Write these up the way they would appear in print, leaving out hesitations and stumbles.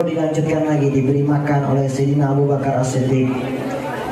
Dilanjutkan lagi, diberi makan oleh Sayyidina Abu Bakar As-Siddiq.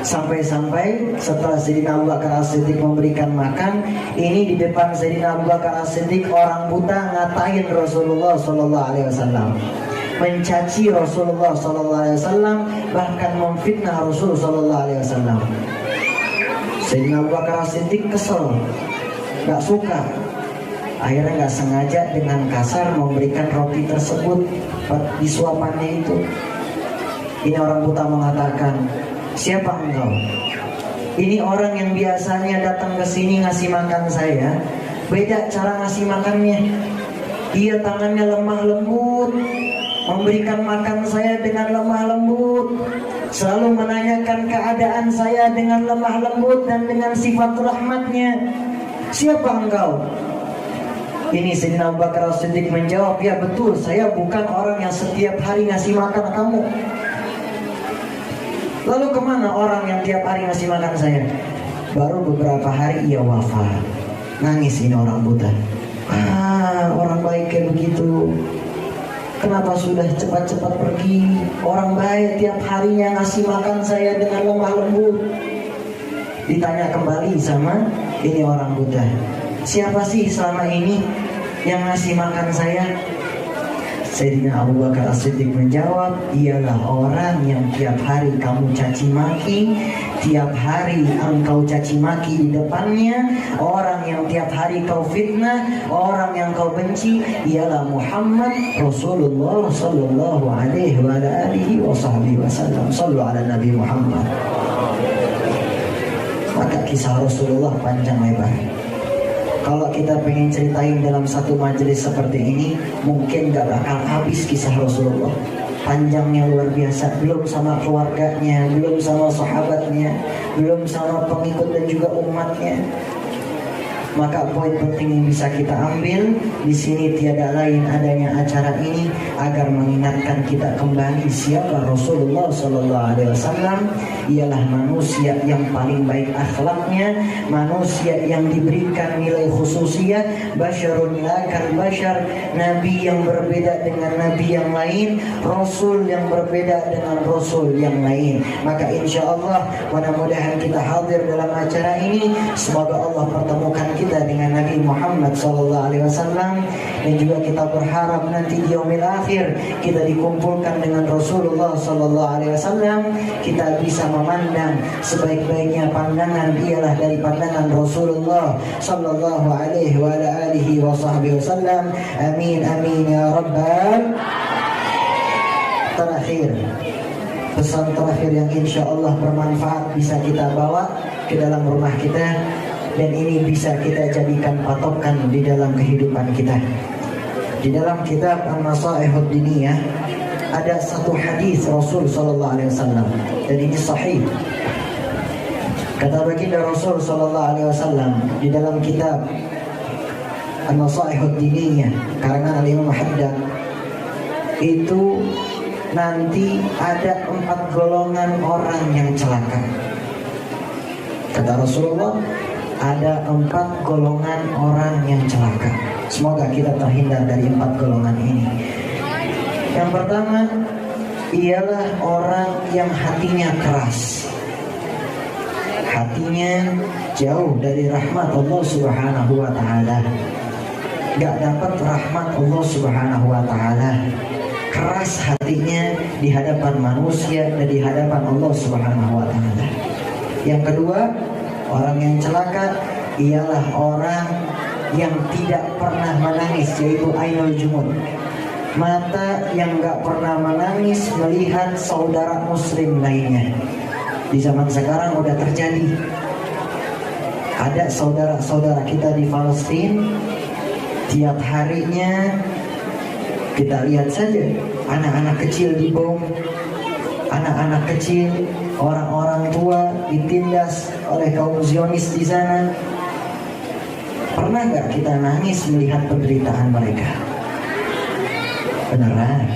Sampai-sampai setelah Sayyidina Abu Bakar As-Siddiq memberikan makan, ini di depan Sayyidina Abu Bakar As-Siddiq orang buta ngatain Rasulullah Sallallahu Alaihi Wasallam, mencaci Rasulullah Sallallahu Alaihi Wasallam, bahkan memfitnah Rasul Sallallahu Alaihi Wasallam. Sayyidina Abu Bakar As-Siddiq kesel, gak suka. Akhirnya gak sengaja dengan kasar memberikan roti tersebut di suapannya itu. Ini orang buta mengatakan, siapa engkau? Ini orang yang biasanya datang ke sini ngasih makan saya. Beda cara ngasih makannya. Dia tangannya lemah lembut, memberikan makan saya dengan lemah lembut, selalu menanyakan keadaan saya dengan lemah lembut dan dengan sifat rahmatnya. Siapa engkau? Ini Sayyidina Abu Bakar As-Siddiq menjawab, ya betul, saya bukan orang yang setiap hari ngasih makan kamu. Lalu kemana orang yang tiap hari ngasih makan saya? Baru beberapa hari ia wafat. Nangis ini orang buta. Orang baik kayak begitu, kenapa sudah cepat-cepat pergi? Orang baik tiap harinya ngasih makan saya dengan lemah lembut. Ditanya kembali sama ini orang buta, siapa sih selama ini yang ngasih makan saya? Sayyidina Abu Bakar As-Siddiq menjawab, ialah orang yang tiap hari kamu caci maki, tiap hari engkau caci maki di depannya, orang yang tiap hari kau fitnah, orang yang kau benci, ialah Muhammad Rasulullah Sallallahu Alaihi Wasallam. Sallu ala Nabi Muhammad. Maka kisah Rasulullah panjang lebar. Kalau kita pengen ceritain dalam satu majelis seperti ini, mungkin gak bakal habis kisah Rasulullah. Panjangnya luar biasa. Belum sama keluarganya, belum sama sahabatnya, belum sama pengikut dan juga umatnya. Maka poin penting yang bisa kita ambil di sini tiada lain adanya acara ini agar mengingatkan kita kembali siapa Rasulullah Sallallahu Alaihi Wasallam. Ialah manusia yang paling baik akhlaknya, manusia yang diberikan nilai khususiyah, basyarun la kal basyar, nabi yang berbeda dengan nabi yang lain, rasul yang berbeda dengan rasul yang lain. Maka insya Allah mudah-mudahan kita hadir dalam acara ini. Semoga Allah pertemukan kita dengan Nabi Muhammad Sallallahu Alaihi Wasallam, dan juga kita berharap nanti di yaumil akhir kita dikumpulkan dengan Rasulullah Sallallahu Alaihi Wasallam. Kita bisa memandang sebaik-baiknya pandangan ialah dari pandangan Rasulullah Sallallahu Alaihi Wasallam. Amin amin ya rabbal. Terakhir, pesan terakhir yang insya Allah bermanfaat bisa kita bawa ke dalam rumah kita, dan ini bisa kita jadikan patokan di dalam kehidupan kita. Di dalam kitab An-Nasaihud Diniyah ada satu hadis Rasul Sallallahu Alaihi Wasallam, dan ini sahih. Kata baginda Rasul Sallallahu Alaihi Wasallam di dalam kitab An-Nasaihud Diniyah karangan Al-Imam Haddad, itu nanti ada 4 golongan orang yang celaka. Kata Rasulullah, ada 4 golongan orang yang celaka. Semoga kita terhindar dari 4 golongan ini. Yang pertama ialah orang yang hatinya keras, hatinya jauh dari rahmat Allah Subhanahu wa Ta'ala, gak dapat rahmat Allah Subhanahu wa Ta'ala. Keras hatinya di hadapan manusia dan di hadapan Allah Subhanahu wa Ta'ala. Yang kedua, orang yang celaka ialah orang yang tidak pernah menangis, yaitu ainul jumud, mata yang gak pernah menangis melihat saudara muslim lainnya. Di zaman sekarang udah terjadi. Ada saudara-saudara kita di Palestina, tiap harinya kita lihat saja anak-anak kecil dibom, anak-anak kecil, orang-orang tua ditindas oleh kaum Zionis di sana. Pernah gak kita nangis melihat penderitaan mereka? Beneran?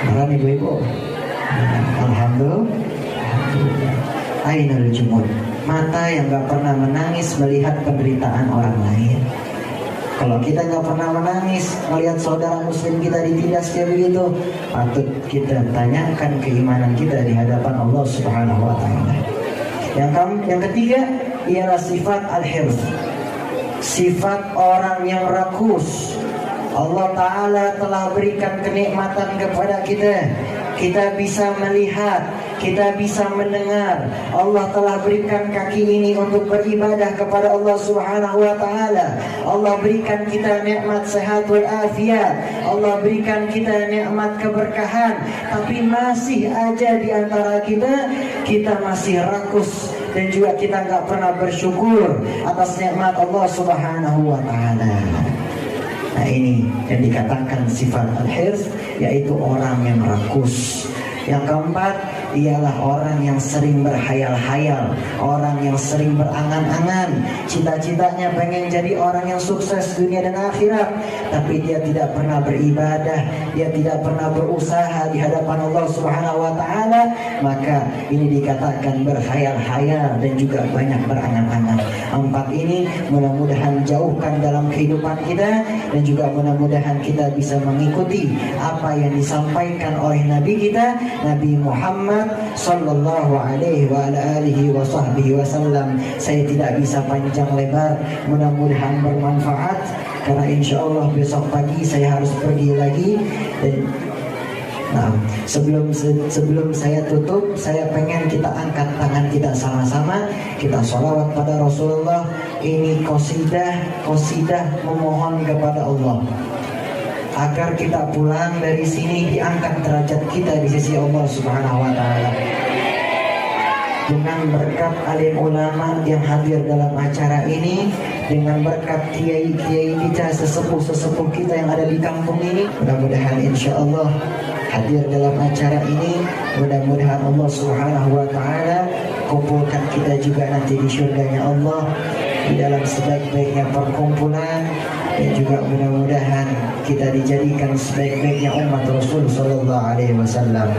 Beneran ibu-ibu? Alhamdulillah. Ainul jumud, mata yang gak pernah menangis melihat penderitaan orang lain. Kalau kita nggak pernah menangis melihat saudara muslim kita ditindas kayak begitu, patut kita tanyakan keimanan kita di hadapan Allah Subhanahu wa taala. Yang ketiga ialah sifat al-hirs. Sifat orang yang rakus. Allah Ta'ala telah berikan kenikmatan kepada kita. Kita bisa melihat, kita bisa mendengar. Allah telah berikan kaki ini untuk beribadah kepada Allah Subhanahu wa taala. Allah berikan kita nikmat sehat wal afiat. Allah berikan kita nikmat keberkahan, tapi masih aja di antara kita masih rakus dan juga kita nggak pernah bersyukur atas nikmat Allah Subhanahu wa taala. Nah, ini yang dikatakan sifat al-hirs, yaitu orang yang rakus. Yang keempat ialah orang yang sering berhayal-hayal, orang yang sering berangan-angan, cita-citanya pengen jadi orang yang sukses dunia dan akhirat, tapi dia tidak pernah beribadah, dia tidak pernah berusaha di hadapan Allah Subhanahu wa taala, maka ini dikatakan berhayal-hayal dan juga banyak berangan-angan. Empat ini mudah-mudahan jauhkan dalam kehidupan kita, dan juga mudah-mudahan kita bisa mengikuti apa yang disampaikan oleh Nabi kita, Nabi Muhammad sallallahu alaihi wa alihi wa sahbihi wasallam. Saya tidak bisa panjang lebar, mudah-mudahan bermanfaat, karena insya Allah besok pagi saya harus pergi lagi. Nah, sebelum saya tutup, saya pengen kita angkat tangan kita sama-sama, kita sholawat pada Rasulullah. Ini qasidah memohon kepada Allah agar kita pulang dari sini diangkat derajat kita di sisi Allah Subhanahu wa taala. Dengan berkat alim ulama yang hadir dalam acara ini, dengan berkat kiai-kiai kita, sesepuh-sesepuh kita yang ada di kampung ini, mudah-mudahan insya Allah hadir dalam acara ini, mudah-mudahan Allah Subhanahu wa taala kumpulkan kita juga nanti di surganya Allah di dalam sebaik-baiknya perkumpulan, dan juga mudah-mudahan kita dijadikan sebaik-baiknya umat Rasul sallallahu alaihi wasallam.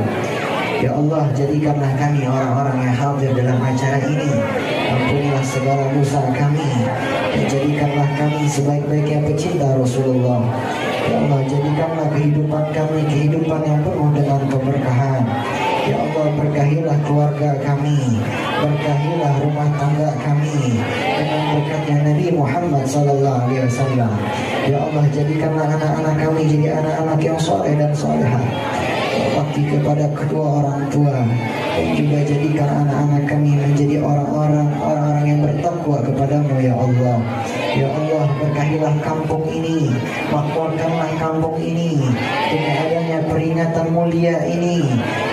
Ya Allah, jadikanlah kami orang-orang yang hadir dalam acara ini. Ampunilah segala dosa kami, dan jadikanlah kami sebaik-baiknya pecinta Rasulullah. Ya Allah, jadikanlah kehidupan kami kehidupan yang penuh dengan keberkahan. Ya Allah, berkahilah keluarga kami, berkahilah rumah tangga kami dengan berkatnya Nabi Muhammad sallallahu alaihi wasallam. Ya Allah, jadikanlah anak-anak kami jadi anak-anak yang soleh dan solehah, berbakti kepada kedua orang tua, dan juga jadikan anak-anak kami menjadi orang-orang yang bertakwa kepadamu ya Allah. Ya Allah, berkahilah kampung ini, makmurkanlah kampung ini dengan adanya peringatan mulia ini.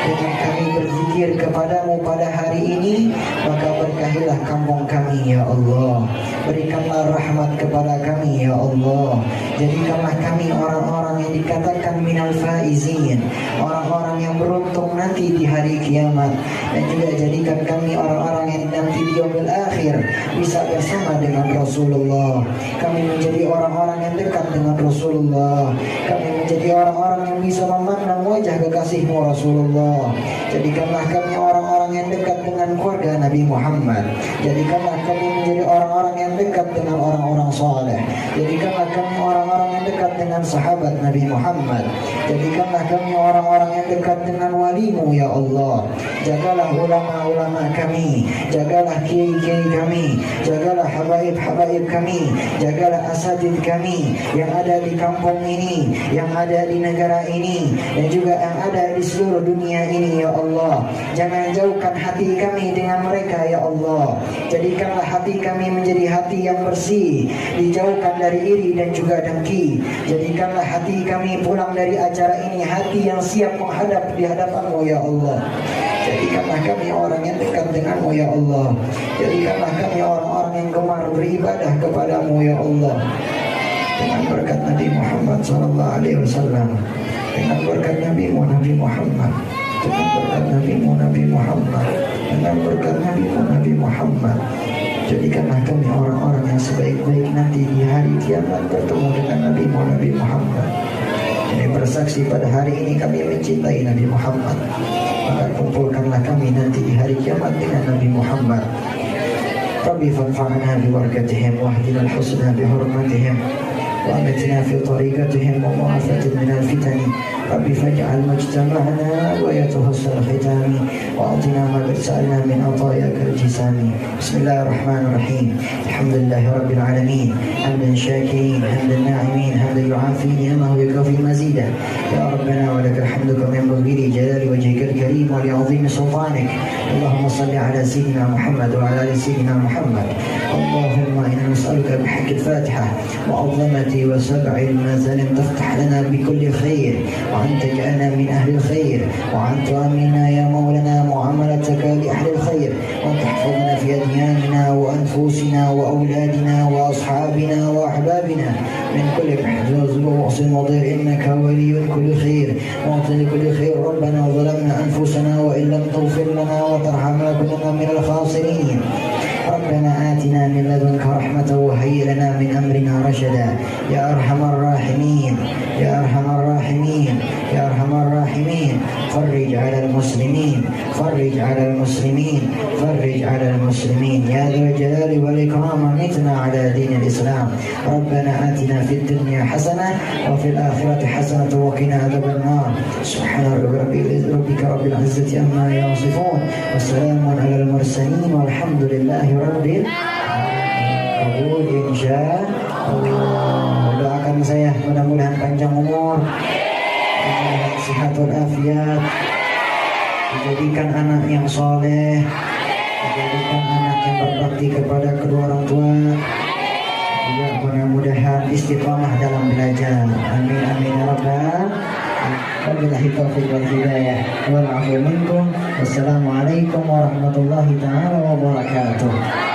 Dengan kami berzikir kepadamu pada hari ini, maka berkahilah kampung kami ya Allah. Berikanlah rahmat kepada kami ya Allah. Jadikanlah kami orang-orang yang dikatakan minal faizin, orang-orang yang beruntung nanti di hari kiamat. Dan juga jadikan kami orang-orang yang nanti di yaumil akhir bisa bersama dengan Rasulullah. Kami menjadi orang-orang yang dekat dengan Rasulullah. Kami menjadi orang-orang yang bisa memandang wajah kekasihmu Rasulullah. Jadikanlah kami orang-orang yang dekat dengan keluarga Nabi Muhammad. Jadikanlah kami menjadi orang-orang yang dekat dengan orang-orang saleh. Jadikanlah kami orang-orang yang dekat dengan sahabat Nabi Muhammad. Jadikanlah kami orang-orang yang dekat dengan walimu ya Allah. Jagalah ulama-ulama kami, jagalah kiai-kiai kami, jagalah habaib-habaib kami, jagalah asatidz kami yang ada di kampung ini, yang ada di negara ini, dan juga yang ada di seluruh dunia ini ya Allah. Jangan jauhkan hati kami dengan mereka ya Allah. Jadikanlah hati kami menjadi hati yang bersih, dijauhkan dari iri dan juga dengki. Jadikanlah hati kami pulang dari acara ini hati yang siap menghadap di hadapanmu ya Allah. Jadikanlah kami orang yang dekat denganmu ya Allah. Jadikanlah kami orang-orang yang gemar beribadah kepadamu ya Allah. Dengan berkat Nabi Muhammad sallallahu alaihi wasallam, dengan berkat Nabi-Mu Nabi Muhammad, dengan berkat Nabi-Mu Nabi Muhammad, dengan berkat Nabi-Mu Nabi Muhammad, jadikanlah kami orang-orang yang sebaik-baik nanti di hari kiamat bertemu dengan Nabi-Mu Nabi Muhammad. Ini bersaksi pada hari ini kami mencintai Nabi Muhammad, maka kumpulkanlah kami nanti di hari kiamat dengan Nabi Muhammad. Rabbi fanfa'na bi barakatihim wahdina al-husna bi hurmatihim وأمتنا في طريقتهم ومعافاة من الفتن. رب فاجعل مجتمعنا ويتحسن الختام وأعطنا ما قد سألنا من عطاياك الجسام. بسم الله الرحمن الرحيم. الحمد لله رب العالمين حمدا شاكرين حمدا ناعمين حمدا يعافي نعمه ويكفي مزيدا. يا ربنا ولك الحمد كما ينبغي لجلال وجهك الكريم ولعظيم سلطانك. اللهم صل على سيدنا محمد وعلى آل سيدنا محمد. اللهم إنا نسألك بحق الفاتحة وعظمة وسبع المثل تفتح لنا بكل خير وأن تجعلنا من أهل الخير وأن تؤمنا يا مولانا معاملتك لأهل الخير وأن تحفظنا في أدياننا وأنفسنا وأولادنا وأصحابنا وأحبابنا من كل محزوز ومحسن مضير إنك ولي كل خير وأعطي لكل خير. ربنا ظلمنا أنفسنا وإن لم تغفر لنا وترحمنا كنا من الخاسرين. ربنا آتنا من لدنك رحمة وهيئ لنا من أمرنا رشدا. يا أرحم الراحمين يا أرحم الراحمين يا أرحم الراحمين. فرج على المسلمين فرج على المسلمين فرج على المسلمين يا ذا الجلال والإكرام. أمتنا على دين الإسلام. ربنا آتنا في الدنيا حسنة وفي الآخرة حسنة وقنا عذاب النار. سبحان ربك رب العزة عما يصفون وسلام على المرسلين والحمد لله رب العالمين. Insya Allah. Doakan saya mudah-mudahan panjang umur, sehat walafiat, dijadikan anak yang soleh, dijadikan anak yang berbakti kepada kedua orang tua, juga mudah-mudahan istiqamah dalam belajar. Amin amin ya rabbal. Wabillahi taufiq wal hidayah wal afu minkum. Wassalamualaikum warahmatullahi taala wabarakatuh.